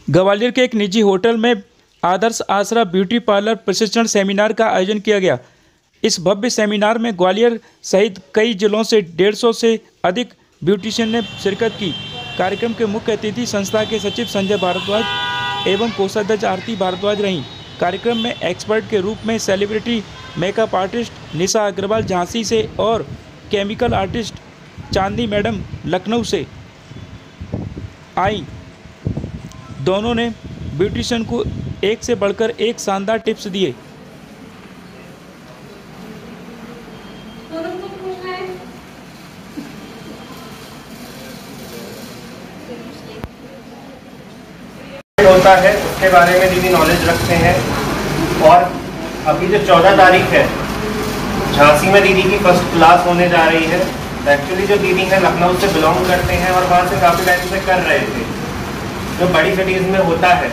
ग्वालियर के एक निजी होटल में आदर्श आसरा ब्यूटी पार्लर प्रशिक्षण सेमिनार का आयोजन किया गया। इस भव्य सेमिनार में ग्वालियर सहित कई जिलों से 150 से अधिक ब्यूटिशियन ने शिरकत की। कार्यक्रम के मुख्य अतिथि संस्था के सचिव संजय भारद्वाज एवं कोषाध्यक्ष आरती भारद्वाज रहीं। कार्यक्रम में एक्सपर्ट के रूप में सेलिब्रिटी मेकअप आर्टिस्ट निशा अग्रवाल झांसी से और केमिकल आर्टिस्ट चांदी मैडम लखनऊ से आई। दोनों ने ब्यूटिशियन को एक से बढ़कर एक शानदार टिप्स दिए। होता है उसके बारे में दीदी नॉलेज रखते हैं। और अभी जो 14 तारीख है झांसी में दीदी की फर्स्ट क्लास होने जा रही है। एक्चुअली जो दीदी है लखनऊ से बिलोंग करते हैं और वहाँ से काफ़ी टाइम से कर रहे थे। जो बड़ी सिटीज़ में होता है,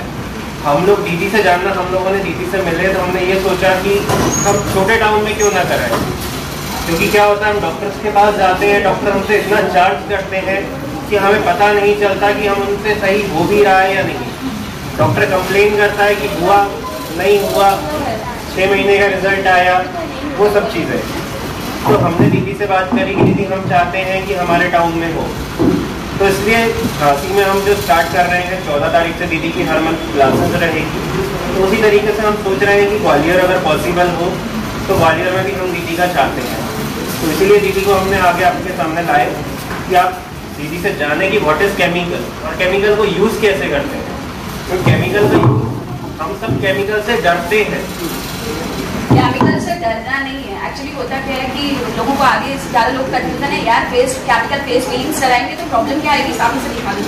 हम लोग दीदी से जानना, हम लोगों ने दीदी से मिले तो हमने ये सोचा कि हम छोटे टाउन में क्यों ना कराएं, क्योंकि क्या होता है हम डॉक्टर्स के पास जाते हैं, डॉक्टर हमसे इतना चार्ज करते हैं कि हमें पता नहीं चलता कि हम उनसे सही हो भी रहा है या नहीं। डॉक्टर कंप्लेन करता है कि हुआ नहीं हुआ, 6 महीने का रिजल्ट आया, वो सब चीज़ें। तो हमने दीदी से बात करी कि दीदी हम चाहते हैं कि हमारे टाउन में हो, तो इसलिए झांसी में हम जो स्टार्ट कर रहे हैं 14 तारीख से दीदी की हर मंथ क्लासेस रहेगी। तो उसी तरीके से हम सोच रहे हैं कि ग्वालियर अगर पॉसिबल हो तो ग्वालियर में भी हम दीदी का चाहते हैं। तो इसीलिए दीदी को हमने आगे आपके सामने लाए कि आप दीदी से जाने कि व्हाट इज़ केमिकल और केमिकल को यूज़ कैसे करते हैं। तो केमिकल का यूज़, हम सब केमिकल से डरते हैं। केमिकल से डरना नहीं है, एक्चुअली होता क्या है कि लोगों को आगे ज़्यादा लोग कंफ्यूजन है, यार फेस केमिकल फेस फीलिंग्स कराएंगे तो प्रॉब्लम क्या आएगी, सामने से दिखा दो।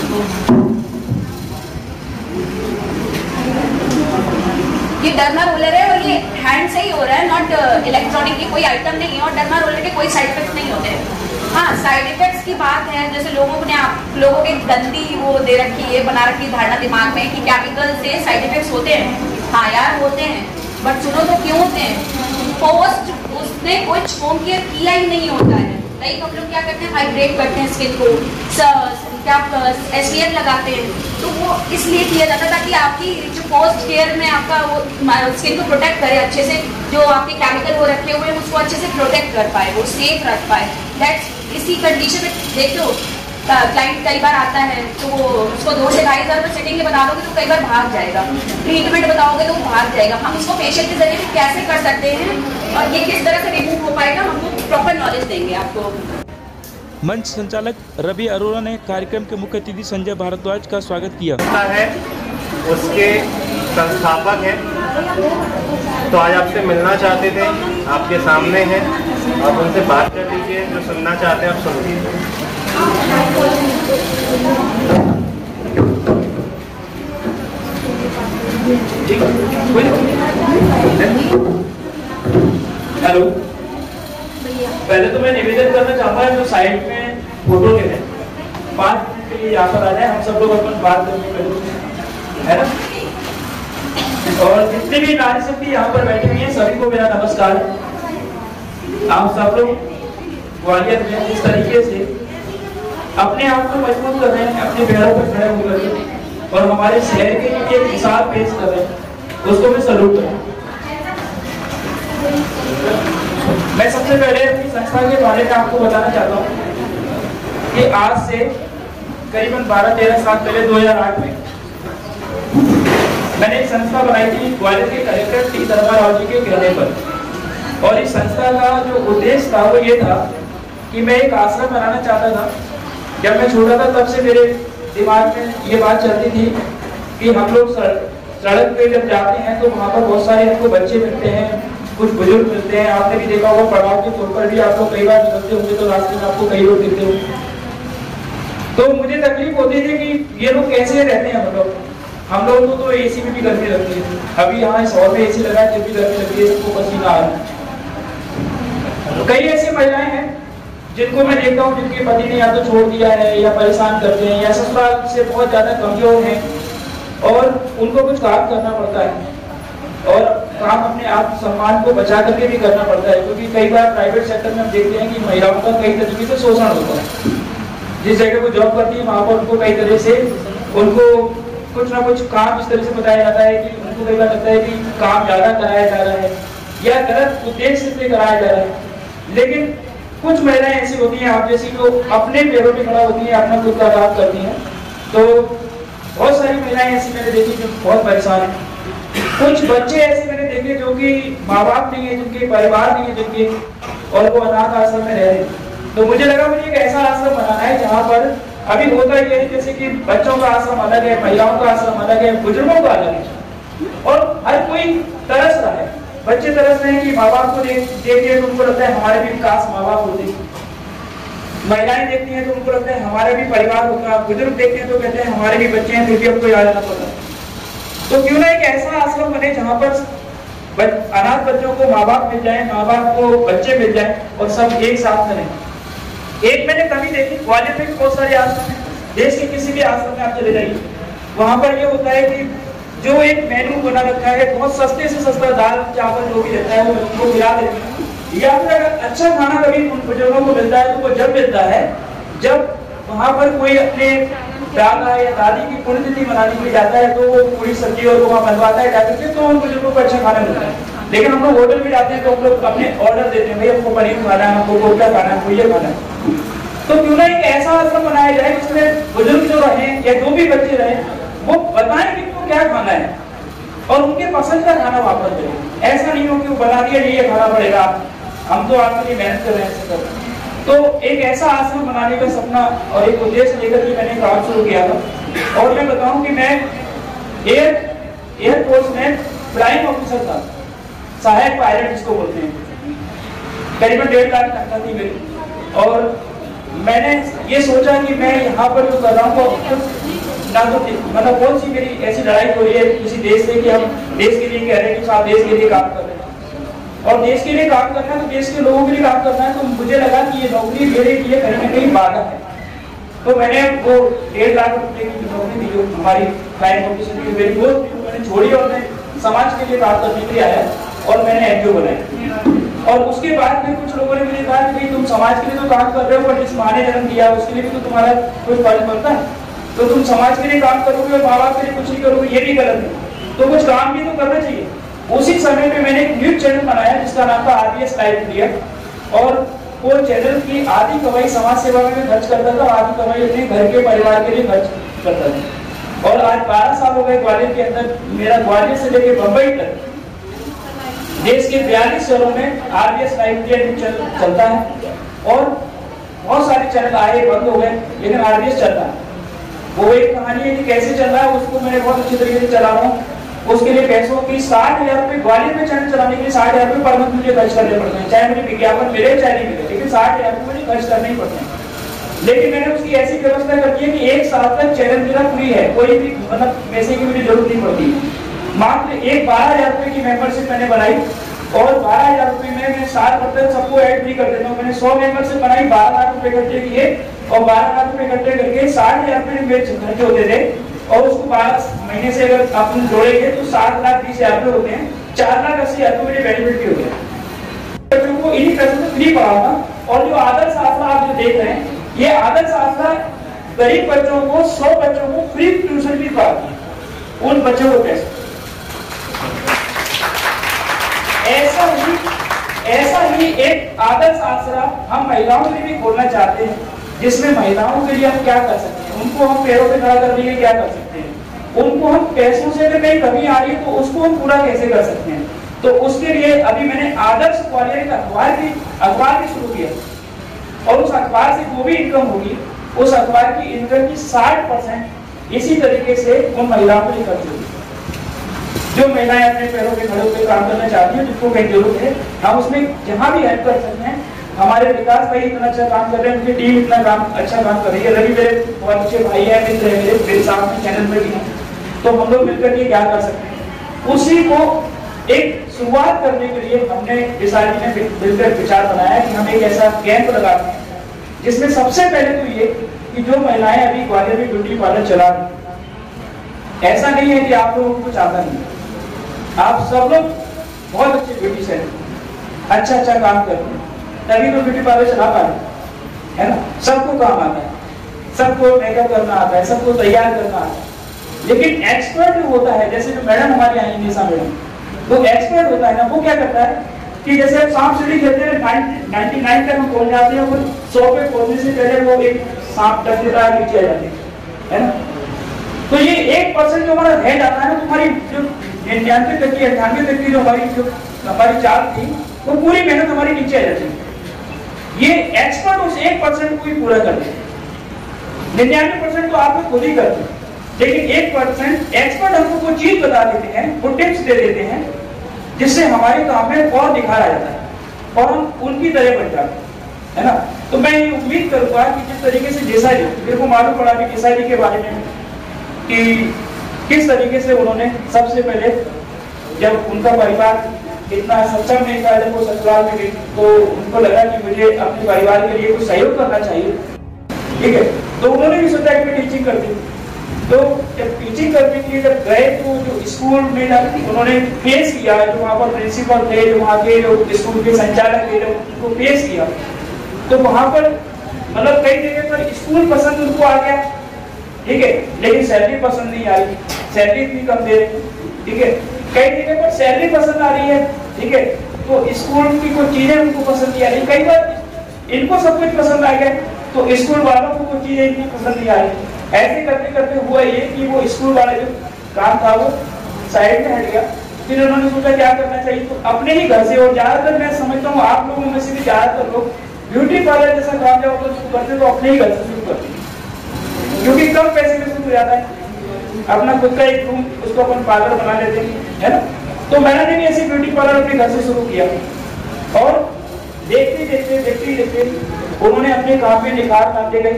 ये डर्मा रोलर है और ये हैंड से ही हो रहा है, नॉट इलेक्ट्रॉनिक की कोई आइटम नहीं है और डर्मा रोलर के कोई साइड इफेक्ट्स नहीं होते हैं। हाँ, साइड इफेक्ट्स की बात है, जैसे लोगों ने आप लोगों के गंदी वो दे रखी है, बना रखी धारणा दिमाग में कि केमिकल से साइड इफेक्ट्स होते हैं। हाँ यार होते हैं, बट सुनो तो क्यों होते हैं। पोस्ट उसने कुछ होम केयर किया ही नहीं होता है। लाइक हम लोग क्या करते हैं, हाइड्रेट करते हैं स्किन को, क्या SPF लगाते हैं, तो वो इसलिए किया जाता है ताकि आपकी जो पोस्ट केयर में आपका वो स्किन को प्रोटेक्ट करे अच्छे से, जो आपके केमिकल वो रखे हुए हैं उसको अच्छे से प्रोटेक्ट कर पाए, वो सेफ रख पाए। दैट्स इसी कंडीशन में देख लो, क्लाइंट कई बार आता है तो वो उसको 2 से 2.5 हज़ार सेटिंग के बता दोगे तो कई बार भाग जाएगा, ट्रीटमेंट बताओगे तो भाग जाएगा। हम इसको फेशियल के जरिए कैसे कर सकते हैं और ये किस तरह से रिमूव हो पाएगा, हमको प्रॉपर नॉलेज देंगे आपको। मंच संचालक रवि अरोड़ा ने कार्यक्रम के मुख्य अतिथि संजय भारद्वाज का स्वागत किया। है उसके संस्थापक हैं, तो आज आपसे मिलना चाहते थे, आपके सामने हैं, आप उनसे बात कर लीजिए, जो सुनना चाहते हैं आप सुन लीजिए। हेलो, पहले तो मैं निवेदन करना चाहूँगा जो साइड में फोटो के हैं 5 मिनट के लिए यहाँ पर आ जाए, हम सब लोग अपन बात करने के है ना। और जितने भी नारी शक्ति यहाँ पर बैठे हुए हैं सभी को मेरा नमस्कार। आप सब लोग ग्वालियर में इस तरीके से अपने आप को मजबूत कर रहे हैं, अपने पैरों पर खड़े होकर और हमारे शहर के लिए एक मिसाल पेश कर रहे हैं, उसको मैं सैल्यूट करूँ। मैं सबसे पहले अपनी संस्था के बारे में आपको बताना चाहता हूँ कि आज से करीबन 12-13 साल पहले 2008 में मैंने एक संस्था बनाई थी ग्वालियर के कलेक्टर टी धर्मा राव जी के कहने पर। और इस संस्था का जो उद्देश्य था वो ये था कि मैं एक आश्रम बनाना चाहता था। जब मैं छोटा था तब से मेरे दिमाग में ये बात चलती थी कि हम लोग सड़क पे जब जाते हैं तो वहाँ पर बहुत सारे हमको बच्चे मिलते हैं, कुछ बुजुर्ग मिलते हैं। आपने भी देखा होगा पड़ाव के तौर पर भी आप लोग कई बार निकलते होंगे तो रास्ते में आपको कई लोग दिखते होंगे। तो मुझे तकलीफ होती थी कि ये लोग कैसे रहते हैं। मतलब हम लोगों को तो AC में भी गर्मी लगती है, अभी यहाँ इस हॉल में AC लगा है जब भी गर्मी लगती है, सबको पसीना आ रहा है। कई ऐसी महिलाएं हैं जिनको मैं देखता हूँ जिनके पति ने या तो छोड़ दिया है या परेशान करते हैं या ससुराल से बहुत ज़्यादा कमजोर हैं और उनको कुछ काम करना पड़ता है और काम अपने आप सम्मान को बचा करके भी करना पड़ता है, क्योंकि कई बार प्राइवेट सेक्टर में हम देखते हैं कि महिलाओं का कई तरीके से शोषण होता है। जिस जगह वो जॉब करती है वहाँ पर उनको कई तरह से उनको कुछ ना कुछ काम इस तरह से बताया जाता है कि उनको कई बार लगता है कि काम ज्यादा कराया जा रहा है या गलत उद्देश्य से कराया जा रहा है। लेकिन कुछ महिलाएं ऐसी होती हैं आप जैसी जो अपने पैरों पे खड़ा होती हैं, अपना खुद का काम करती हैं। तो बहुत सारी महिलाएं ऐसी मैंने देखी जो बहुत परेशान है। कुछ बच्चे ऐसे मैंने देखे जो कि माँ बाप नहीं है, जिनके परिवार नहीं है जिनके, और वो अनाथ आश्रम में रह रहे हैं। तो मुझे लगा मुझे एक ऐसा आश्रम बनाना है जहाँ पर अभी होता ये है जैसे कि बच्चों का आश्रम अलग है, महिलाओं का आश्रम अलग है, बुजुर्गों का अलग है, और हर कोई तरस रहा है। बच्चे तरस रहे हैं कि माँ बाप को देख के तो उनको लगता है हमारे भी काश माँ बाप होते। महिलाएं देखती हैं तो उनको लगता है हमारा भी परिवार होता। बुजुर्ग देखते हैं तो कहते हैं हमारे भी बच्चे हैं, फिर भी हमको याद आना पड़ता। तो क्यों ना एक ऐसा आश्रम बने जहाँ पर अनाथ बच्चों को माँ बाप मिल जाए, माँ बाप को बच्चे मिल जाए और सब एक साथ में रहें। एक मैंने कमी देखी, ग्वालियर में बहुत सारे आश्रम है, देश के किसी भी आश्रम में आप चले जाइए, वहां पर ये होता है कि जो एक मेन्यू बना रखा है, बहुत सस्ते से सस्ता दाल चावल जो भी रहता है वो उनको खिला देते हैं। या फिर अगर अच्छा खाना कभी उन बुजुर्गों को मिलता है तो वो जब मिलता है जब वहां पर कोई अपने दादा या दादी की पुण्यतिथि मनाने के लिए जाता है तो वो पूरी सब्जी और वहाँ बनवाता है जाकर के, तो उन बुजुर्गों को अच्छा खाना मिलता है। लेकिन हम लोग होटल में जाते हैं तो हम लोग अपने ऑर्डर देते हैं, भाई हमको पनीर खाना है, हमको कोफ्ता खाना है, हमको ये खाना है। तो क्यों ना एक ऐसा आश्रम बनाया जाए जिसमें बुजुर्ग जो रहे या जो भी बच्चे रहे वो बताएं कि उनको क्या खाना है और उनके पसंद का खाना वापस दें। ऐसा नहीं हो कि वो बना दिया ये खाना पड़ेगा, हम तो आपके लिए मेहनत कर रहे हैं ऐसे कर। तो एक ऐसा आश्रम बनाने का सपना और एक उद्देश्य लेकर के मैंने काम शुरू किया था। और मैं बताऊं कि मैं एयरफोर्स में फ्लाइंग ऑफिसर था, सहायक पायलट जिसको बोलते हैं। करीबन 1.5 लाख तनख्वाह थी मेरी। और मैंने ये सोचा कि मैं यहाँ पर जो कर रहा हूँ ना तो मतलब कौन सी मेरी ऐसी लड़ाई हो रही है किसी देश से कि हम देश के लिए कह रहे हैं कि साहब देश के लिए काम कर रहे हैं और देश के लिए काम करना है तो देश के लोगों के लिए काम करना है। तो मुझे लगा कि ये नौकरी मेरे लिए कहीं ना कहीं बाधा है। तो मैंने वो 1.5 लाख रुपए की नौकरी थी जो हमारी फ्लाइंग ऑफिसर की मेरी वो मैंने छोड़ी और मैं समाज के लिए काम करने के लिए आया और मैंने एनजीओ बनाया। और उसके बाद फिर कुछ लोगों ने मुझे कहा कि भाई तुम समाज के लिए तो काम कर रहे हो पर जिस माँ ने जन्म दिया उसके लिए भी तो तुम्हारा कोई फर्ज बनता है, तो तुम समाज के लिए काम करोगे और माँ बाप के लिए कुछ नहीं करोगे, ये भी गलत है। तो कुछ काम भी तो करना चाहिए। उसी समय पे मैंने एक न्यूज चैनल बनाया जिसका नाम था RBS लाइव इंडिया, और वो चैनल की आधी कमाई समाज सेवा में खर्च करता था, आधी कमाई अपने घर के परिवार के लिए खर्च करता था। और आज 12 साल हो गए ग्वालियर के अंदर, मेरा ग्वालियर से लेकर बंबई तक देश के 42 शहरों में RBS लाइव इंडिया चलता है। और बहुत सारे चैनल आए बंद हो गए लेकिन RBS चलता है। वो एक कहानी है कि कैसे चल रहा है, उसको मैंने बहुत अच्छी तरीके से चला रहा हूँ। उसके लिए पैसों की 60,000 रुपए ग्वालियर में चैनल चलाने के लिए 60,000 रुपए पर मंथ मुझे खर्च करने पड़ते हैं, चाहे मुझे विज्ञापन मिले चाहे नहीं मिले, लेकिन 60,000 रुपए मुझे खर्च करने ही पड़ते हैं। लेकिन मैंने उसकी ऐसी व्यवस्था कर दी है कि 1 साल तक चैनल मेरा फ्री है, कोई भी मतलब पैसे की मुझे जरूरत नहीं पड़ती। मात्र 12,000 रुपए की मेंबरशिप मैंने बनाई और 12,000 रुपए में मैं 7 तक सबको ऐड फ्री कर देता हूँ। मैंने 100 मेंबरशिप बनाई, 12 लाख रुपए इकट्ठे किए और 12 लाख रुपए इकट्ठे करके 60,000 रुपए मेरे खर्चे होते थे और उसको 12 महीने से अगर आप जोड़ेंगे तो 7,20,000 रुपए होते हैं, 4,80,000 रुपए मेरे बेनिफिट भी होते हैं। बच्चों को इन्हीं पैसों से फ्री पढ़ाऊंगा। और जो आदर्श आसरा आप जो देख रहे हैं, ये आदर्श आसरा गरीब बच्चों को 100 बच्चों को फ्री ट्यूशन भी पढ़ाती है, उन बच्चों को पैसे। ऐसा ही एक आदर्श आसरा हम महिलाओं के लिए भी खोलना चाहते हैं, जिसमें महिलाओं के लिए हम क्या कर सकते हैं, उनको हम पैरों पे खड़ा करने के लिए क्या कर सकते हैं, उनको हम पैसों से अगर कहीं कमी आ रही है तो उसको हम पूरा कैसे कर सकते हैं। तो उसके लिए अभी मैंने आदर्श ग्वालियर अखबार भी शुरू किया और उस अखबार से जो भी इनकम होगी उस अखबार की इनकम की 60% इसी तरीके से उन महिलाओं के लिए खर्च होगी। जो महिलाएं अपने पैरों पे खड़े होकर काम करना चाहती हैं, जिसको कहीं जरूरत है, हम उसमें जहां भी हेल्प कर सकते हैं। हमारे विकास भाई इतना अच्छा काम कर रहे हैं, उनकी टीम इतना अच्छा काम कर रही है, रवि मेरे बहुत अच्छे भाई है, मित्र है, मेरे साथ में चैनल में भी हैं। तो हम लोग मिलकर के क्या कर सकते हैं, उसी को एक शुरुआत करने के लिए हमने विशाली ने मिलकर विचार बनाया कि हम एक ऐसा कैंप लगाते हैं जिसमें सबसे पहले तो ये कि जो महिलाएं अभी ग्वालियर में ब्यूटी पार्लर चला रही, ऐसा नहीं है कि आप लोगों को कुछ आता नहीं, आप सब लोग बहुत अच्छे ब्यूटिशियन अच्छा काम करते हैं, तभी तो ब्यूटी पार्लर चला पा रहे है ना। सबको काम आता है, सबको मेकअप करना आता है, सबको तैयार करना आता है, लेकिन एक्सपर्ट जो होता है, जैसे जो मैडम हमारे यहाँ निशा मैडम, तो एक्सपर्ट होता है ना, वो क्या करता है कि जैसे आप सांप सीढ़ी खेलते हैं 99 तक हम पहुंच जाते हैं, वो 100 पे पहुंचने से पहले वो एक सांप डर देता है, नीचे आ जाते हैं ना। तो ये 1% जो हमारा रह जाता है ना, तुम्हारी जो 99 तक की 98 तक की जो हमारी चाल थी, वो पूरी मेहनत हमारी नीचे आ जाती है। ये एक्सपर्ट उस 1% को ही पूरा करते हैं। 99% तो आप खुद ही करते हैं, लेकिन 1% एक्सपर्ट हमको कोई चीज बता देते हैं, वो टिप्स दे देते हैं, जिससे हमारे काम में और निखार आ जाता है और हम उनकी तरह बन जाते हैं, है ना। तो मैं ये उम्मीद करूंगा कि जिस तरीके से देसाई जी, मेरे को मालूम पड़ा कि देसाई जी के बारे में कि किस तरीके से उन्होंने सबसे पहले, जब उनका परिवार इतना सक्षम नहीं था, जब वो ससुराल में गई तो उनको लगा कि मुझे अपने परिवार के लिए कुछ सहयोग करना चाहिए, ठीक है। तो उन्होंने भी सोचा कि मैं टीचिंग करती हूँ। तो जब टीचिंग करने के लिए जब गए तो जो स्कूल में उन्होंने फेस किया, जो वहाँ पर प्रिंसिपल थे, जो वहाँ के जो स्कूल के संचालक थे, जब उनको फेस किया तो वहाँ पर मतलब कई जगह पर स्कूल पसंद उनको आ गया, ठीक है, लेकिन सैलरी पसंद नहीं आ रही, सैलरी इतनी कम दे रही, ठीक है। कई जगह पर सैलरी पसंद आ रही है, ठीक है, तो स्कूल की कोई चीजें उनको पसंद नहीं आ रही। कई बार इनको सब कुछ पसंद आ गया तो स्कूल वालों को कोई चीजें इतनी पसंद नहीं आ रही। ऐसे करते करते हुआ ये कि वो स्कूल वाला जो काम था वो साइड में हट गया। फिर उन्होंने सोचा क्या करना चाहिए, तो अपने ही घर से, और ज्यादातर मैं समझता हूँ आप लोगों में से भी ज्यादातर लोग ब्यूटी पार्लर जैसा काम जब शुरू करते तो अपने ही घर से शुरू करते हैं, क्योंकि कम पैसे में शुरू हो जाता है, अपना खुद का एक रूम, उसको अपन पार्लर बना लेते हैं, है ना। तो मैंने भी ऐसे ब्यूटी पार्लर अपने घर से शुरू किया और देखते देखते उन्होंने अपने काम में निखार लाते गए।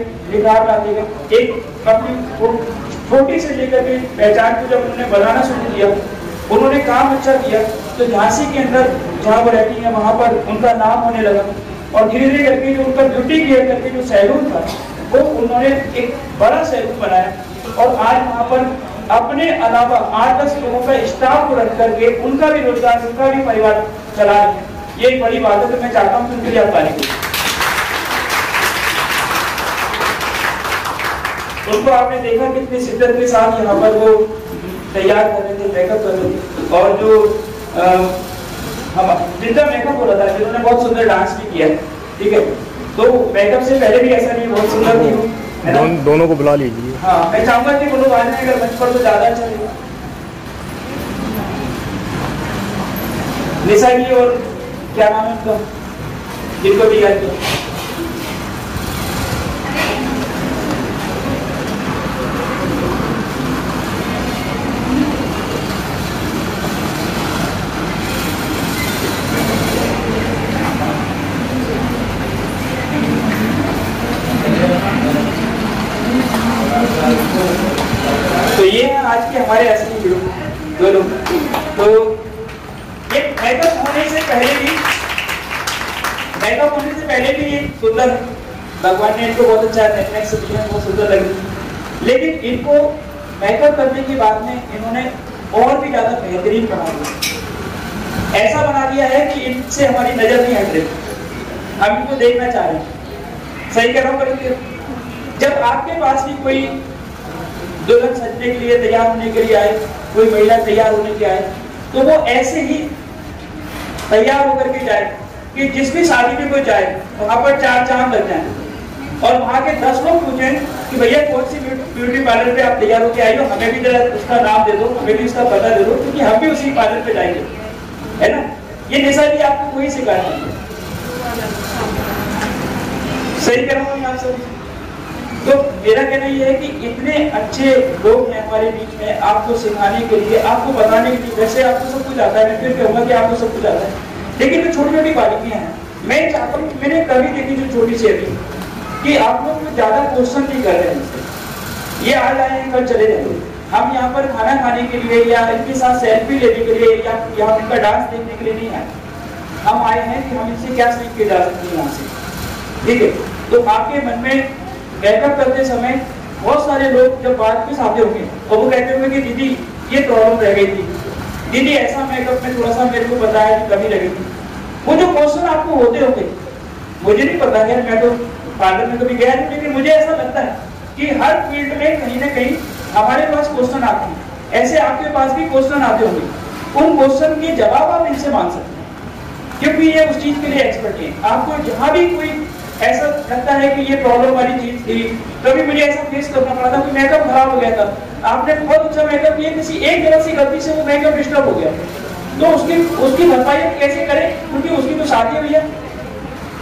एक अपनी छोटी से लेकर के पहचान को जब उन्होंने बनाना शुरू किया, उन्होंने काम अच्छा किया, तो झांसी के अंदर जहाँ वो रहती है वहाँ पर उनका नाम होने लगा और धीरे धीरे करके जो उनका ब्यूटी केयर करके जो सैलून था वो उन्होंने एक बड़ा सैलून बनाया और आज वहाँ पर अपने अलावा 8-10 लोगों का स्टाफ को रख करके उनका भी रोजगार, उनका भी परिवार चला रहे हैं। ये एक बड़ी बात है, तो मैं चाहता हूँ कि उनके लिए आप ताली दें। उनको आपने देखा कितनी शिद्दत के साथ यहाँ पर वो तैयार कर रहे थे, मेकअप कर रहे थे, और जो हम जिनका मेकअप हो रहा था, जिन्होंने बहुत सुंदर डांस भी किया, ठीक है। तो मेकअप से पहले भी ऐसा नहीं, बहुत सुंदर थी। दोनों को बुला लीजिए। हाँ, मैं चाहूंगा कि वो लोग आ जाए अगर मंच पर तो ज्यादा अच्छा लगेगा। निशा जी और क्या नाम है उनका, जिनको भी याद किया। तो ये है आज के हमारे असली हीरो दो लोग। तो ये मेकअप होने से पहले भी ये सुंदर, भगवान ने इनको बहुत अच्छा नेकलेस दिया, बहुत सुंदर लगी, लेकिन इनको मेकअप करने के बाद में इन्होंने और भी ज्यादा बेहतरीन बना दिया। ऐसा बना दिया है कि इनसे हमारी नजर नहीं हट रही, हम इनको देखना चाह रहे हैं। सही कह रहा हूँ करेंगे। जब आपके पास भी कोई दुल्हन सजने के लिए, तैयार होने के लिए आए, कोई महिला तैयार होने के आए, तो वो ऐसे ही तैयार होकर के जाए कि जिस भी शादी में कोई जाए वहां पर 4 चांद लग जाए और वहां के 10 लोग पूछें कि भैया कौन सी ब्यूटी पार्लर पे आप तैयार होकर आए हो, हमें भी जरा उसका नाम दे दो, हमें भी उसका पता दे दो, क्योंकि हम भी उसी पार्लर पे जाएंगे, है ना। ये निशा जी आपको वही सिखाना है। सही कह रहा हूँ आप सब। तो मेरा कहना ये है कि इतने अच्छे लोग हैं हमारे बीच में, आपको सिखाने के लिए, आपको बताने के लिए। वैसे आपको सब कुछ आता है, मैं फिर कहूँगा कि आपको सब कुछ आता है, लेकिन जो छोटी छोटी बारीकियां हैं मैं चाहता हूँ, मैंने कभी देखी जो छोटी सी अभी कि आप लोग कुछ ज्यादा क्वेश्चन नहीं कर रहे हैं। ये आज आए हैं, कल चले जाएंगे। हम यहाँ पर खाना खाने के लिए या इनके साथ सेल्फी लेने के लिए या यहाँ इनका डांस देखने के लिए नहीं आए। हम आए हैं कि हम इनसे क्या सीख के जा सकते हैं यहाँ से, ठीक है। तो आपके मन में मेकअप करते समय बहुत सारे लोग जब बात में आते होंगे और वो कहते होंगे कि दीदी ये प्रॉब्लम रह गई थी, दीदी ऐसा मेकअप में थोड़ा सा मेरे को पता है कि कमी लगेगी। वो जो क्वेश्चन आपको होते होंगे, मुझे नहीं पता है, मैं तो पार्लर में कभी गया नहीं, लेकिन मुझे ऐसा लगता है कि हर फील्ड में कहीं ना कहीं हमारे पास क्वेश्चन आते हैं, ऐसे आपके पास भी क्वेश्चन आते होंगे, उन क्वेश्चन के जवाब आप इनसे मांग सकते हैं, क्योंकि ये उस चीज के लिए एक्सपर्ट है। आपको जहां भी कोई ऐसा लगता है कि ये प्रॉब्लम वाली चीज थी, कभी मुझे ऐसा फेस करना पड़ा था कि मेकअप खराब हो गया था, आपने बहुत अच्छा मेकअप किया, किसी एक जगह से गलती से वो मेकअप डिस्टर्ब हो गया, तो उसकी भरपाई आप कैसे करें, क्योंकि उसकी तो शादी हुई है,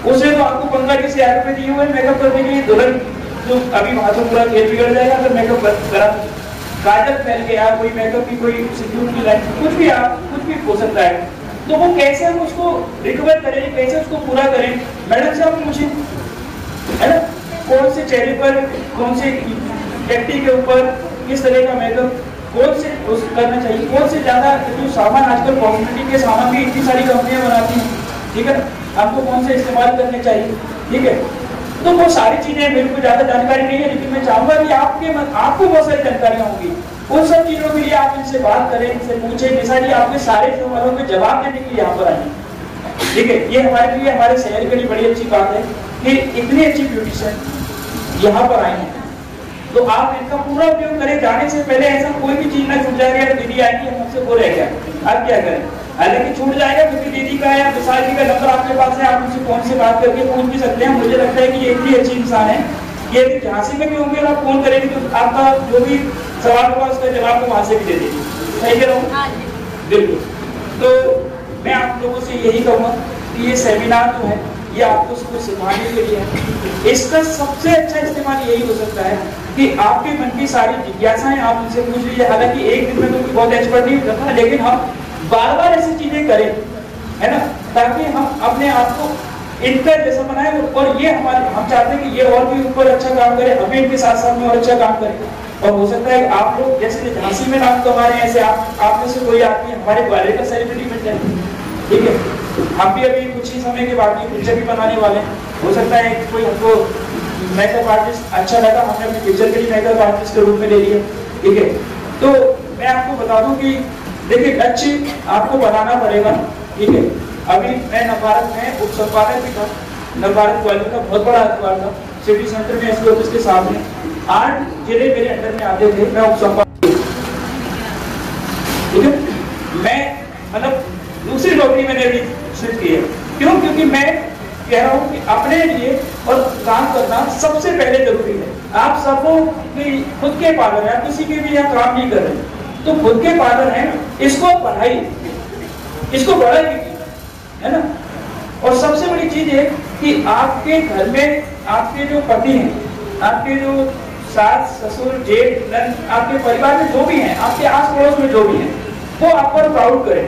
उसने तो आपको 15-20 रुपए दिए हुए मेकअप करने के लिए, दुल्हन जो अभी वहां तो पूरा खेल बिगड़ जाएगा अगर मेकअप करा, काजल फैल गया, कोई मेकअप की कोई सिंदूर की लाइन, कुछ भी हो सकता है, तो वो कैसे हम उसको रिकवर करें, कैसे उसको पूरा करें। मैडम से आप मुझे है ना, कौन से चेहरे पर, कौन से व्यक्ति के ऊपर किस तरह का मेकअप कौन से करना चाहिए, कौन से ज्यादा जो सामान आजकल कॉस्मेटिक के सामान भी इतनी सारी कंपनियां बनाती हैं, ठीक है, आपको कौन से इस्तेमाल करने चाहिए, ठीक है। तो वो सारी चीजें मेरे को ज्यादा जानकारी नहीं है, लेकिन मैं चाहूंगा कि आपको बहुत सारी जानकारियां होंगी, उन सब चीजों के लिए आप इनसे बात करें, इनसे पूछें, जैसा कि आपके सारे सवालों के जवाब देने के लिए यहाँ पर आए, ठीक है। ये हमारे लिए, हमारे शहर के लिए बड़ी अच्छी बात है कि इतनी अच्छी ब्यूटिशियन यहाँ पर आए हैं, तो आप इनका पूरा उपयोग करें। जाने से पहले ऐसा कोई भी चीज ना छूट जाएगा, दीदी आएगी हमसे वो रह गया, आप क्या करें, हालांकि छूट जाएगा क्योंकि दीदी का या विशाल जी का नंबर आपके पास है, आप उनसे फोन से बात करके पूछ भी सकते हैं। मुझे लगता है कि ये इतनी अच्छी इंसान है कि यदि झांसी में भी होंगे और आप फोन करेंगे तो आपका जो भी सवाल होगा उसका जवाब को वहां से भी दे दीजिए, सही कह रहा हूँ, बिल्कुल। तो मैं आप लोगों से यही कहूँगा कि ये सेमिनार जो है ये आपको उसको सिखाने के लिए है, इसका सबसे अच्छा इस्तेमाल यही हो सकता है कि आपके मन की सारी जिज्ञासाएं आप उनसे पूछ लीजिए। हालांकि एक दिन में तो बहुत एक्सपर्ट नहीं होता, लेकिन हम बार बार ऐसी चीजें करें, है ना, ताकि हम अपने आप को इनका जैसा बनाए, और ये हम चाहते हैं कि ये और भी ऊपर अच्छा काम करे, हम भी इनके साथ साथ में और अच्छा काम करें। और हो सकता है आप लोग जैसे झांसी में नाम कमा रहे हैं, ऐसे आप में से कोई आदमी हमारे ग्वालियर का सेलिब्रिटी बन जाए, ठीक है। हम भी अभी कुछ ही समय के बाद पिक्चर भी बनाने वाले हैं, हो सकता है कि कोई हमको मेकअप आर्टिस्ट अच्छा लगा, हमने अपनी पिक्चर के लिए मेकअप आर्टिस्ट के रूप में ले लिया, ठीक है। तो मैं आपको बता दूं कि देखिए लक्ष्य आपको बनाना पड़ेगा, ठीक है। अभी मैं नवभारत में उप संपादक भी था, नवभारत ग्वालियर का बहुत बड़ा अखबार था, सिटी सेंटर में एसपी ऑफिस के सामने 8 जिले मेरे अंडर में आते थे, मैं उप संपादक, ठीक है। मैं मतलब दूसरी नौकरी मैंने भी स्विच की है, क्यों, क्योंकि मैं कह रहा हूँ कि अपने लिए और काम करना सबसे पहले जरूरी है। आप सबको खुद के पालन है, किसी के भी यहाँ काम नहीं कर रहे तो खुद के पालन है, इसको पढ़ाई, इसको बढ़ाई, है ना। और सबसे बड़ी चीज है कि आपके घर में आपके जो पति हैं, आपके जो सास ससुर जेठ नंद, आपके परिवार में जो भी हैं, आपके आस पड़ोस में जो भी हैं, वो आप पर प्राउड करें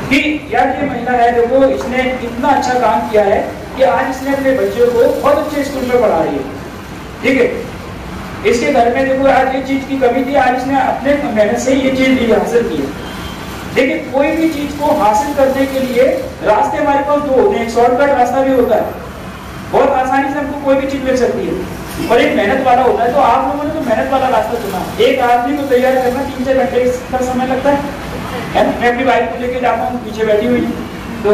कि यार ये महिला है, देखो इसने इतना अच्छा काम किया है कि आज इसने अपने बच्चों को बहुत अच्छे स्कूल में पढ़ा रही है, ठीक है। इसके घर में देखो आज ये चीज की कमी थी, आज इसने अपने मेहनत से ये चीज हासिल की है। लेकिन कोई भी चीज को हासिल करने के लिए रास्ते हमारे पास दो होते हैं, एक शॉर्टकट रास्ता भी होता है, बहुत आसानी से हमको कोई भी चीज मिल सकती है, और एक मेहनत वाला होता है। तो आप लोगों ने तो मेहनत वाला रास्ता चुना। एक आदमी को तैयार करना 3-4 घंटे का समय लगता है। मैं अपनी बाइक को लेके जाता हूँ, पीछे बैठी हुई तो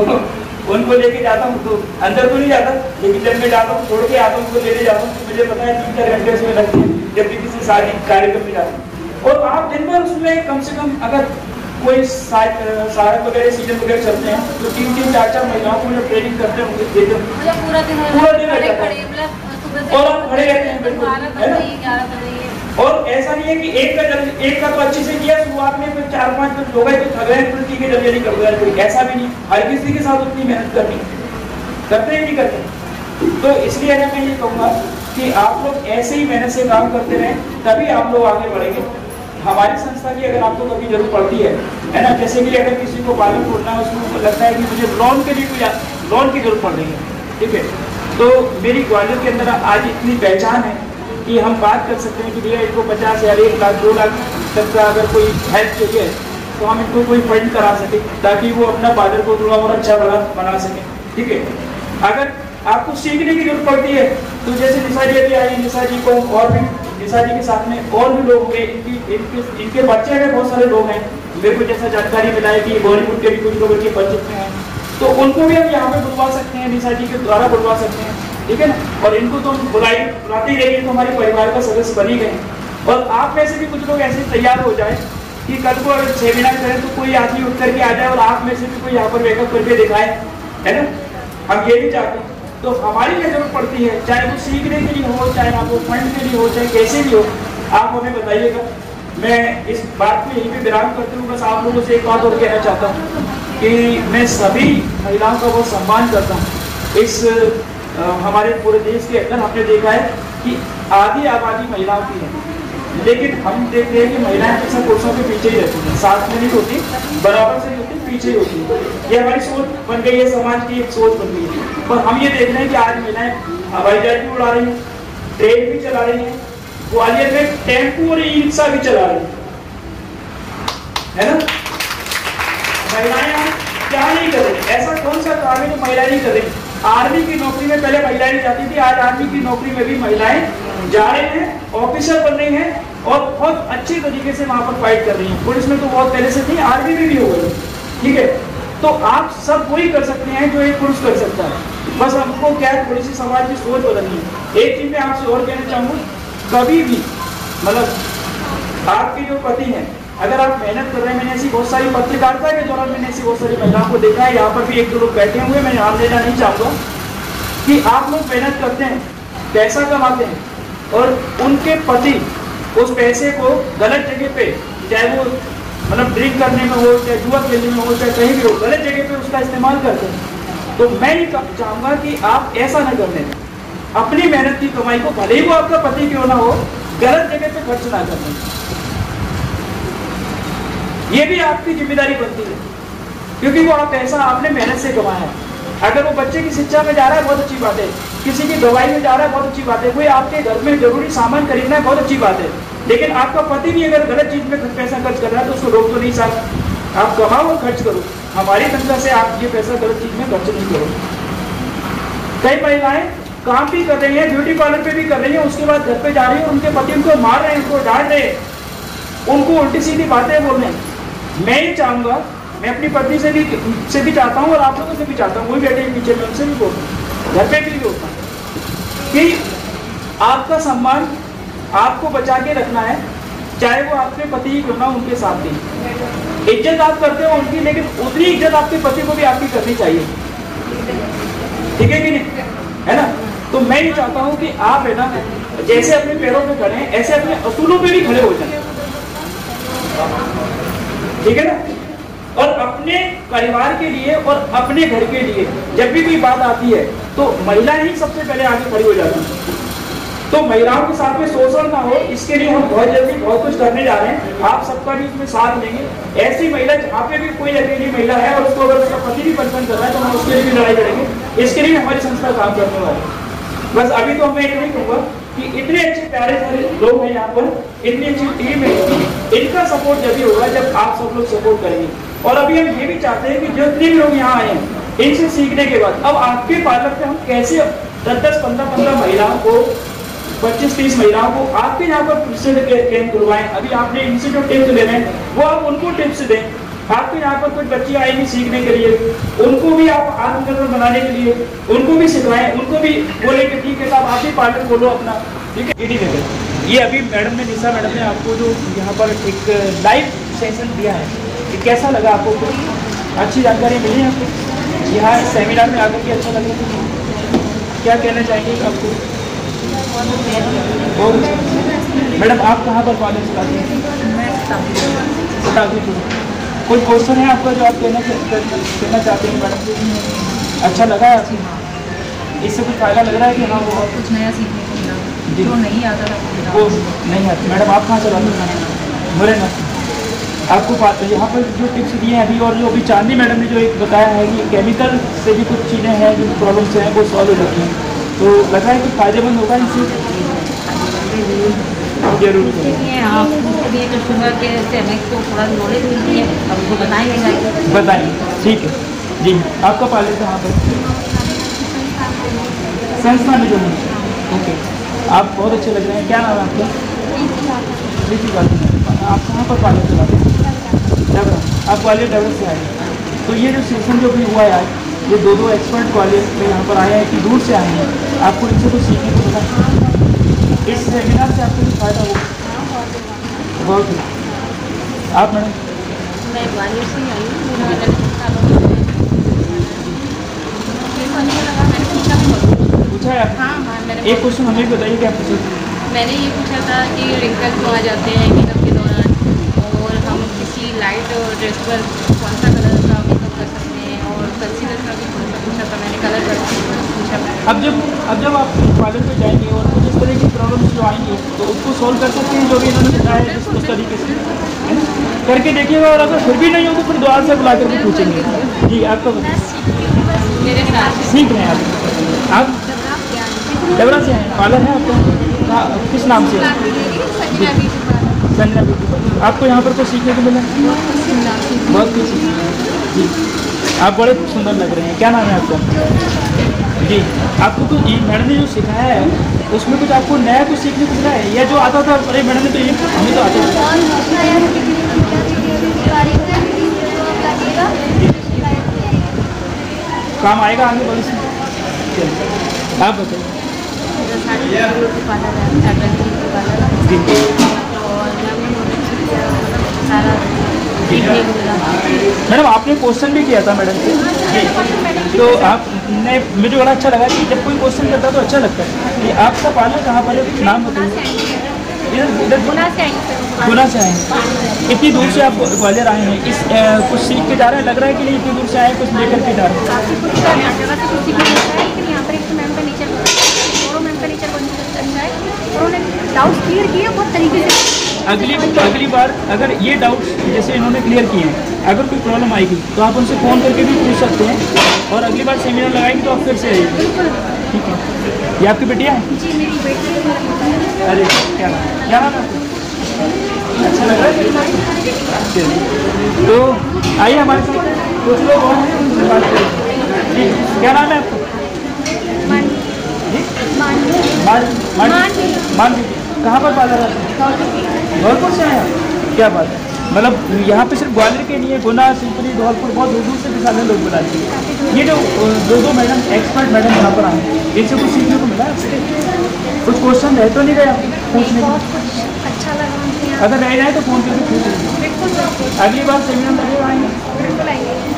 उनको लेके जाता हूँ, तो अंदर तो नहीं जाता, लेकिन जब मैं जाता हूँ छोड़ के आता हूँ, उनको लेके जाता हूँ, तो मुझे पता है 3-4 घंटे उसमें लगते हैं जब भी किसी शादी कार्यक्रम में जाता हूँ। और आप दिन भर उसमें कम से कम अगर कोई सहायक वगैरह सीजन वगैरह चलते हैं तो 3-3, 4-4 महिलाओं को जब ट्रेनिंग करते हैं देते हैं, पूरा दिन और आप खड़े रहते हैं, बिल्कुल। और ऐसा नहीं है कि एक का तो अच्छे से किया शुरुआत में, फिर 4-5 लोग हैं तो थक गए, फिर ठीक है जल्दी कर दो यार, कोई ऐसा भी नहीं। हर किसी के साथ उतनी मेहनत करनी करते ही नहीं करते। तो इसलिए अगर मैं ये कहूँगा कि आप लोग ऐसे ही मेहनत से काम करते रहें, तभी आप लोग आगे बढ़ेंगे। हमारी संस्था की अगर आपको कभी जरूरत पड़ती है ना, जैसे कि अगर किसी को पालन खोलना है, उसको लगता है कि मुझे लोन के लिए कोई लोन की जरूरत पड़ रही है, ठीक है, तो मेरी ग्वालियर के अंदर आज इतनी पहचान है कि हम बात कर सकते हैं कि भैया इनको 50,000, 1 लाख, 2 लाख तक का अगर कोई हेल्प चाहिए तो हम इनको कोई फंड करा सके, ताकि वो अपना फादर को थोड़ा और अच्छा बना सके, ठीक है। अगर आपको सीखने की जरूरत पड़ती है तो जैसे निशा जी अभी आई, निशा जी को और भी निशा जी के साथ में और भी लोग हैं, इनके बच्चे में बहुत सारे लोग हैं। मेरे को जैसा जानकारी मिला है कि बॉलीवुड के भी कुछ लोग इनके बच्चे हैं, तो उनको भी हम यहाँ पे बुलवा सकते हैं, निशा जी के द्वारा बुलवा सकते हैं, ठीक है ना। और इनको तो हम बुलाते ही रहेंगे तो हमारे परिवार का सदस्य बन ही गए, और आप में से भी कुछ लोग ऐसे तैयार हो जाए कि कल को अगर सेमिनार करें तो कोई आदमी उठ करके आ जाए और आप में से भी कोई यहाँ पर वेकअप करके दिखाए, है ना, हम ये भी चाहते हैं। तो हमारी क्या जरूरत पड़ती है, चाहे वो सीखने के लिए हो, चाहे आपको फंड के लिए हो, चाहे कैसे भी हो, आप हमें बताइएगा। मैं इस बात में यहीं पे विराम करती हूँ। बस आप लोगों से एक बात और कहना चाहता हूँ कि मैं सभी महिलाओं का बहुत सम्मान करता हूँ। इस हमारे पूरे देश के अंदर हमने देखा है कि आधी आबादी महिलाओं की है, लेकिन हम देखते हैं कि महिलाएं हमेशा पुरुषों के पीछे ही रहती हैं, साथ में नहीं होती, बराबर से होती, पीछे ही होती है। ये हमारी सोच बन गई है, समाज की एक सोच बन गई है। पर हम ये देख रहे हैं कि आज महिलाएं हवाई जहाज भी उड़ा रही हैं, ट्रेन भी चला रही हैं, ग्वालियर में टेम्पो और ई रिक्शा भी चला रही है ना। महिलाएं क्या नहीं कर रही, ऐसा कौन सा काम है जो महिलाएं नहीं कर रही। आर्मी की नौकरी में पहले महिलाएं नहीं जाती थी, आज आर्मी की नौकरी में भी महिलाएं जा रही हैं, ऑफिसर बन रही हैं और बहुत अच्छे तरीके से वहां पर फाइट कर रही हैं। पुलिस में तो बहुत पहले से थी, आर्मी में भी हो गई, ठीक है। तो आप सब वही कर सकते हैं जो एक पुरुष कर सकता है। बस हमको क्या है, थोड़ी सी समाज की सोच बदलनी है। एक चीज मैं आपसे और कहना चाहूंगा, कभी भी मतलब आपके जो पति हैं, अगर आप मेहनत कर रहे हैं, मैंने ऐसी बहुत सारी पत्रकारिता के दौरान मैंने ऐसी बहुत सारी महिलाओं को देखा है, यहाँ पर भी एक दो लोग बैठे हुए, मैं नाम लेना नहीं चाहूँगा, कि आप लोग मेहनत करते हैं, पैसा कमाते हैं और उनके पति उस पैसे को गलत जगह पे, चाहे वो मतलब ड्रिंक करने में हो, चाहे जुआ खेलने में हो, चाहे कहीं भी हो, गलत जगह पे उसका इस्तेमाल करते हैं। तो मैं ये चाहूँगा कि आप ऐसा न कर लें, अपनी मेहनत की कमाई को, भले ही वो आपका पति क्यों ना हो, गलत जगह पे खर्च ना कर लें। ये भी आपकी जिम्मेदारी बनती है, क्योंकि वो आप पैसा आपने मेहनत से कमाया है। अगर वो बच्चे की शिक्षा में जा रहा है, बहुत अच्छी बात है, किसी की दवाई में जा रहा है, बहुत अच्छी बात है, कोई आपके घर में जरूरी सामान खरीदना है, बहुत अच्छी बात है। लेकिन आपका पति भी अगर गलत चीज में पैसा खर्च कर रहा है तो उसको रोक तो नहीं सकते। आप कमाओ और खर्च करो, हमारी तनख्वाह से आप ये पैसा गलत चीज में खर्च नहीं करो। कई महिलाएं काम भी कर रही है, ब्यूटी पार्लर पे भी कर रही है, उसके बाद घर पे जा रही है, उनके पति उनको मार रहे हैं, उनको डांट रहे हैं, उनको उल्टी सीधी बातें बोल रहे हैं। मैं ये चाहूंगा, मैं अपनी पत्नी से भी चाहता हूँ और आप लोगों से भी चाहता हूँ, वही बैठे हैं पीछे में, उनसे भी बोलता हूँ, घर पे भी बोलता हूँ कि आपका सम्मान आपको बचा के रखना है, चाहे वो आपके पति ही क्यों ना, उनके साथ भी इज्जत आप करते हो उनकी, लेकिन उतनी इज्जत आपके पति को भी आपकी करनी चाहिए, ठीक है कि नहीं, है ना। तो मैं ये चाहता हूँ कि आप है ना, जैसे अपने पैरों पे खड़े हैं, ऐसे अपने असूलों पे भी खड़े हो जाए, ठीक है ना। और अपने परिवार के लिए और अपने घर के लिए जब भी कोई बात आती है तो महिला ही सबसे पहले आगे खड़ी हो जाती है। तो महिलाओं के साथ में शोषण ना हो, इसके लिए हम बहुत जल्दी बहुत कुछ करने जा रहे हैं, आप सबका भी इसमें साथ लेंगे। ऐसी महिला जहाँ पे भी कोई अकेली महिला है और उसको अगर उसका पति भी परेशान कर रहा है तो हम उसके लिए भी लड़ाई करेंगे, इसके लिए हमारी संस्था काम करने वाली है। बस अभी तो मैं इतना ही कहूँगा कि इतने अच्छे प्यारे सारे लोग हैं यहाँ पर, इतनी अच्छी टीम है, इनका सपोर्ट जब भी होगा जब आप सब लोग सपोर्ट करेंगे। और अभी हम ये भी चाहते हैं कि जितने भी लोग यहाँ आए हैं, इनसे सीखने के बाद अब आपके पार्लर पे हम कैसे 10-10, 15-15 महिलाओं को, 25-30 महिलाओं को आपके यहाँ पर प्रशिक्षण कैंप खुलवाएं। अभी आपने इनसे जो टिप्स ले रहे हैं वो आप उनको टिप्स दें। आपके यहाँ पर कुछ बच्ची आएंगी सीखने के लिए, उनको भी आप आत्मनिर्भर बनाने के लिए उनको भी सिखाएं, उनको भी बोले कि ठीक है साहब आप ही पार्लर खोलो अपना, ठीक है। ये अभी मैडम ने, निशा मैडम ने आपको जो यहाँ पर एक लाइव सेशन दिया है, ये कैसा लगा आपको? अच्छी जानकारी मिली है आपको यहाँ सेमिनार में आकर के? अच्छा लगा? क्या कहना चाहेंगे आपको? और मैडम आप कहाँ पर पार्लर चलाती हैं? कोई क्वेश्चन है आपका जो आप कहना चाहते हैं मैडम? अच्छा लगा है आपको? इससे कुछ फायदा लग रहा है कि हाँ वो कुछ नया सीखने को मिला जो नहीं आता था वो नहीं आता। मैडम आप कहाँ चलाते हैं? मुरैना। आपको यहाँ पर जो टिप्स दिए हैं अभी, और जो अभी चांदी मैडम ने जो एक बताया है कि केमिकल से भी कुछ चीज़ें हैं जो प्रॉब्लम्स हैं वो सॉल्व हो जाती हैं, तो लग रहा है कि फायदेमंद होगा इनसे? जरूर आपको भी कस्टमर के हमें तो थोड़ा नॉलेज मिलती है, हमको बताएंगे। ठीक है जी। आपका पार्लर कहाँ पर? संस्था में जो है। ओके, आप बहुत अच्छे लग रहे हैं। क्या नाम है आपका? आप कहाँ पर पार्लर चलाते हैं? डबरा। आप ग्वालियर डबरा से आए। तो ये जो सेशन जो भी हुआ है आज, ये 2 एक्सपर्ट ग्वालियर पे यहाँ पर आए हैं कि दूर से आए हैं, आपको इनसे कुछ सीखने को मिला? इस सेमिनार से आपको कुछ फायदा होगा? बहुत ही। आप मैडम? मैं ग्वालियर से आई हूँ, मेरा इलेक्ट्रिक सालों में ये तो अच्छा लगा, मैंने पूछा भी बहुत। पूछा है आप? हाँ हाँ, मैंने एक क्वेश्चन हमें भी बताइए, क्या पूछा? मैंने ये पूछा था कि रिंकल क्यों आ जाते हैं मेकअप के दौरान, और हम किसी लाइट ड्रेस पर कौन सा कलर का मेकअप कर सकते हैं, और कंसीलर का भी कौन सा पूछा था मैंने, कलर का पूछा था। अब जब आप पार्लर पे जाएंगे और कुछ इस तरह की प्रॉब्लम्स जो आएंगी तो उसको सॉल्व कर सकते हैं, जो भी इन्होंने बताया है उस तरीके से, है ना? करके देखिएगा, और अगर फिर भी नहीं हो तो फिर दोबारा से बुला करके पूछेंगे। जी, आपका मेरे साथ सीख रहे हैं आप डबरा से हैं? पार्लर है आपका? किस नाम से? Sanjana beauty parlour. आपको यहाँ पर कुछ सीखने को मिला? बहुत कुछ सीखा जी। आप बड़े सुंदर लग रहे हैं। क्या नाम है आपका? जी, आपको कुछ मैडम ने जो सिखाया है उसमें कुछ आपको नया कुछ सीखने को मिला है, या जो आता था अरे मैडम ने तो ये हमें तो आता था? काम आएगा आगे भविष्य में। आप बताइए। जी मैडम, आपने क्वेश्चन भी किया था मैडम से जी, तो आपने मुझे बड़ा अच्छा लगा कि जब कोई क्वेश्चन करता है तो अच्छा लगता है। कि आपका पार्लर कहाँ पर है, नाम बताइए। इधर गुना से आए हैं। इतनी दूर से आप ग्वालियर आए हैं, इस कुछ सीख के जा रहे हैं, लग रहा है कि नहीं इतनी दूर से आए हैं, कुछ लेकर के जा रहे हैं। अगली बार अगर ये डाउट्स जैसे इन्होंने क्लियर किए हैं, अगर कोई प्रॉब्लम आएगी तो आप उनसे फ़ोन करके भी पूछ सकते हैं, और अगली बार सेमिनार लगाएंगे तो आप फिर से आइए, ठीक है? ये आपकी बेटियाँ हैं? जी, मेरी बेटी है। अरे क्या नाम है? अच्छा लग रहा है। तो आइए हमारे साथ, कुछ लोग और हैं उनसे बात करें। जी, क्या नाम है आपका? मान कहाँ पर पार्लर है? धौलपुर से आए हैं? क्या बात है। मतलब यहाँ पे सिर्फ ग्वालियर के लिए, गुना, शिवपुरी, धौलपुर, बहुत दूर दूर से भी सारे लोग बुलाते हैं। ये जो दो मैडम एक्सपर्ट मैडम यहाँ पर आए हैं, इनसे कुछ सीखने को मिला है? कुछ क्वेश्चन रह तो नहीं गए आपको पूछने का? अच्छा लगा। अगर रह जाए तो फ़ोन करके पूछ लीजिए। अगली बार सेमिनार लगेगा आएंगे?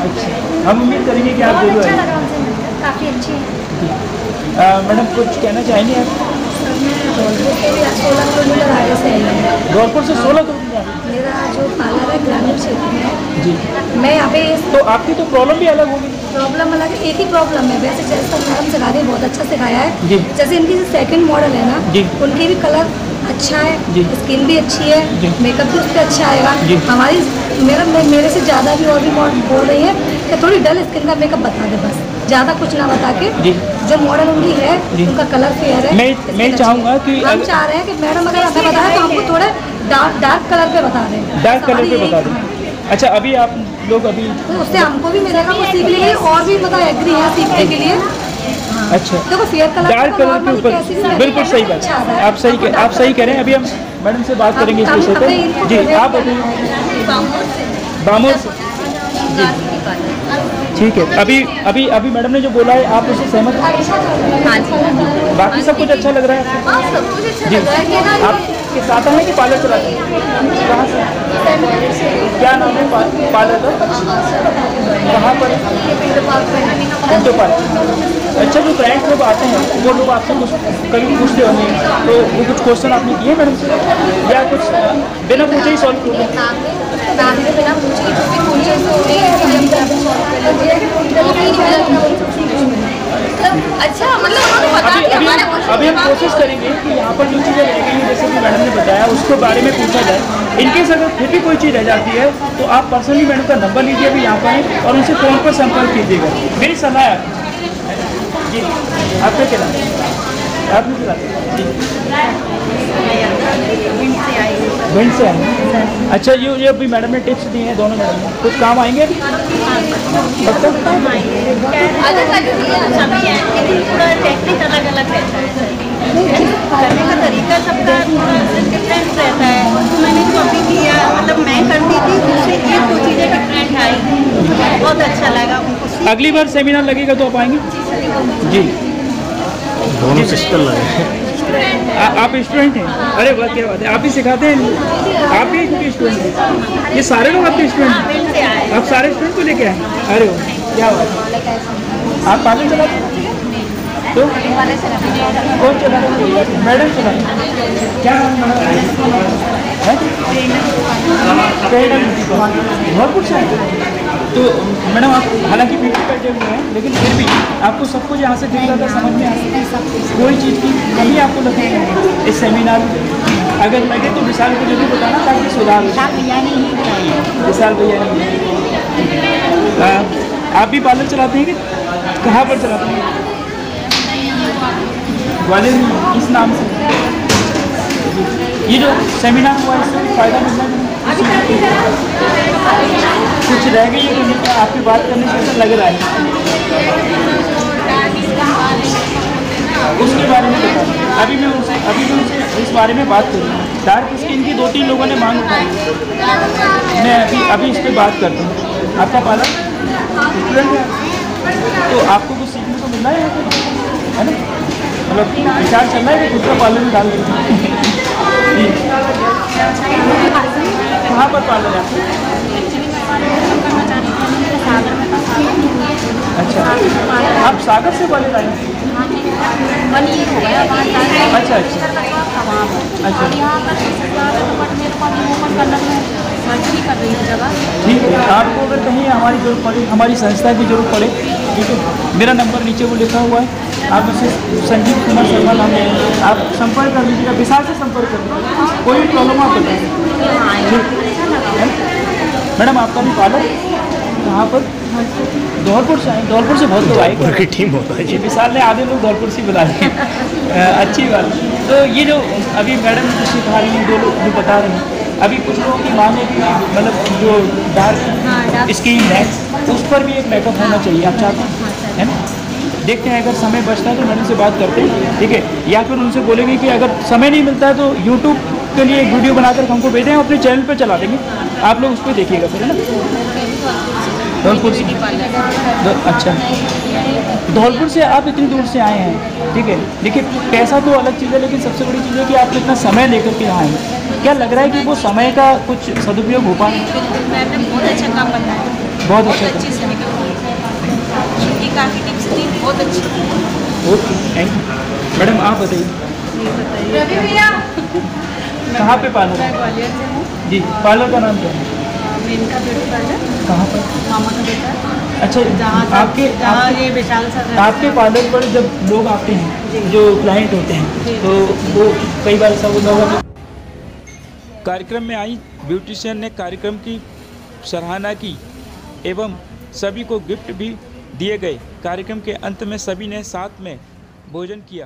अच्छा, हम उम्मीद करेंगे कि आप जरूर आएंगे। काफ़ी अच्छी है। मैडम कुछ कहना चाहेंगे आप? धौलपुर से 16 किलोमीटर। मेरा जो पार्लर है ग्रामीण क्षेत्र में है जी। मैं यहाँ पे तो आपकी तो प्रॉब्लम भी अलग होगी? प्रॉब्लम अलग है, एक ही प्रॉब्लम है। वैसे जैसे मैडम सिखा रही है, बहुत अच्छा सिखाया है जी। जैसे इनकी जो सेकंड मॉडल है ना जी, उनकी भी कलर अच्छा है जी, स्किन भी अच्छी है, मेकअप भी उस पर अच्छा आएगा। जी। हमारी मेरे से ज़्यादा भी और भी बोल रही है कि थोड़ी डल स्किन का मेकअप बता दे, बस ज़्यादा कुछ ना बता के। जी। जो मॉडल उनकी है उनका कलर फेयर है। मैं चाहूँगा कि हम चाह रहे हैं कि मैडम अगर हमें बताए तो हमको थोड़े डार्क कलर पे बता दें। डार्क कलर पे बता दें। अच्छा, अभी आप लोग अभी तो उससे हमको भी मिलेगा कुछ सीखने के लिए, और भी मतलब एग्री है सीखने के लिए। अच्छा, देखो फेयर कलर डार्क कलर के ऊपर बिल्कुल सही बात है। आप सही कह रहे हैं। अभी हम मैडम से बात करेंगे इस विषय पे। जी, आप बताइए। बामोर से जी, ठीक है। अभी मैडम ने जो बोला है आप उससे सहमत हैं? हाँ जी। बाकी सब कुछ अच्छा लग रहा है आपको? हाँ, सब कुछ अच्छा जी। लग रहा है कि ना। आपके साथ हैं कि पार्लर चलाते हैं? कहाँ से? क्या नाम है पार्लर का? कहाँ पर? Pinto park. अच्छा, जो क्लाइंट लोग आते हैं वो लोग आपसे कुछ कभी पूछते होंगे, तो वो कुछ क्वेश्चन आपने किए मैडम से, या कुछ बिना पूछे ही सॉल्व किए? बिना पूछे अच्छा, मतलब उन्होंने बता दिया। अभी हम कोशिश करेंगे कि यहाँ पर जो चीज़ें रह गई हैं जैसे कि मैडम ने बताया उसके बारे में पूछा जाए। इनकेस अगर फिर भी कोई चीज़ रह जाती है तो आप पर्सनली मैडम का नंबर लीजिए अभी यहाँ पर, और उनसे फ़ोन पर संपर्क कीजिएगा। मेरी सलाह है जी। आपका क्या नाम है? आपने चलाते जी? भिंड से आए। अच्छा, ये अभी मैडम ने टिप्स दिए हैं, दोनों मैडम ने कुछ काम आएंगे अभी? सभी है, लेकिन पूरा टेक्निक अलग अलग रहता है। करने का तरीका सबका थोड़ा डिफरेंट रहता है। तो मैंने जो अभी किया, मतलब मैं करती थी उससे एक दो चीज़ें डिफरेंट आई, मुझे बहुत अच्छा लगा उनको। अगली बार सेमिनार लगेगा तो आप आएंगे? जी, दोनों सिस्टर लगे। आप स्टूडेंट हैं? अरे वाह, क्या बात है। आप ही सिखाते हैं? आप भी स्टूडेंट हैं? ये सारे लोग आपके स्टूडेंट हैं? आप सारे स्टूडेंट को लेके आए? अरे वाह, क्या बात है। आप पार्लर चलाते हैं? तो कौन चला? मैडम चला? क्या भरपूर से आए? तो मैडम आप हालांकि ब्यूटी बैठे हुए हैं, लेकिन फिर भी आपको सब कुछ यहाँ से दिख रहा था, समझ में आता है? कोई चीज़ की कमी आपको लगती है इस सेमिनार में? अगर लगे तो विशाल को जरूर बताना ताकि सुधार हो। विशाल भैया नहीं। आप भी पार्लर चलाते हैं कि कहाँ पर चलाते हैं? ग्वालियर में, इस नाम से। ये जो सेमिनार हुआ इससे फ़ायदा मिलना है? कुछ रह गई है करने का? आपकी बात करने से ऐसा लग रहा है। उसके बारे में बताओ। अभी मैं उनसे इस बारे में बात करूँगा। डार्क स्किन की 2-3 लोगों ने मांग उठाई, मैं अभी इस पर बात करता हूँ। आपका पार्लर स्टूडेंट है तो आपको कुछ सीखने को मिल रहा है यहाँ पे, है ना? मतलब विचार चल रहा है कि खुद का पार्लर में डाल देते हैं। कहाँ पर पार्लर है आपका? अच्छा, आप सागर से पार्लर आए? अच्छा अच्छा अच्छा, ठीक है। आपको अगर कहीं हमारी जरूरत पड़े, हमारी संस्था की जरूरत पड़े, ठीक है, मेरा नंबर नीचे वो लिखा हुआ है, आप मुझसे संजीव कुमार शर्मा नाम है, आप संपर्क कर लीजिएगा, विशाल से संपर्क कर लीजिएगा, कोई भी प्रॉब्लम आप बताइए। ठीक है मैडम, आपका भी पार्लर कहाँ पर? धौलपुर से आए? धौलपुर से बहुत लोग आए की टीम होता है जी। विशाल ने आधे लोग धौलपुर से बुला लिए। अच्छी बात। तो ये जो अभी मैडम जो सिखा रही हैं, 2 लोग जो बता रहे हैं, अभी कुछ लोगों की मांग है कि मतलब जो डार्क स्किन है उस पर भी एक मेकअप होना चाहिए, आप चाहते हैं, है ना? देखते हैं, अगर समय बचता है तो मैडम से बात करते हैं, ठीक है? या फिर उनसे बोलेंगे कि अगर समय नहीं मिलता है तो यूट्यूब के लिए एक वीडियो बनाकर हमको भेजें, हम अपने चैनल पर चला देंगे, आप लोग उस पर देखिएगा फिर, है ना? धौलपुर से? अच्छा, धौलपुर से आप इतनी दूर से आए हैं, ठीक है? देखिए, पैसा तो अलग चीज़ है, लेकिन सबसे बड़ी चीज़ है कि आप इतना समय लेकर के यहाँ आए। क्या लग रहा है कि वो समय का कुछ सदुपयोग हो पाए? मैंने बहुत अच्छा काम बताया, बहुत अच्छा अच्छी से उनकी काफ़ी टिप्स थी, बहुत अच्छी। Okay, thank you. मैडम आप बताइए, रवि भैया कहाँ पे पार्लर है? ग्वालियर से हूँ जी, पार्लर का नाम क्या है? मेनका ब्यूटी पार्लर, कहाँ पर? मामा का बेटा। अच्छा, आपके ये विशाल सर आपके पार्लर पर जब लोग आते हैं, जो क्लाइंट होते हैं, तो वो कई बार ऐसा होता होगा। कार्यक्रम में आई ब्यूटिशियन ने कार्यक्रम की सराहना की एवं सभी को गिफ्ट भी दिए गए। कार्यक्रम के अंत में सभी ने साथ में भोजन किया।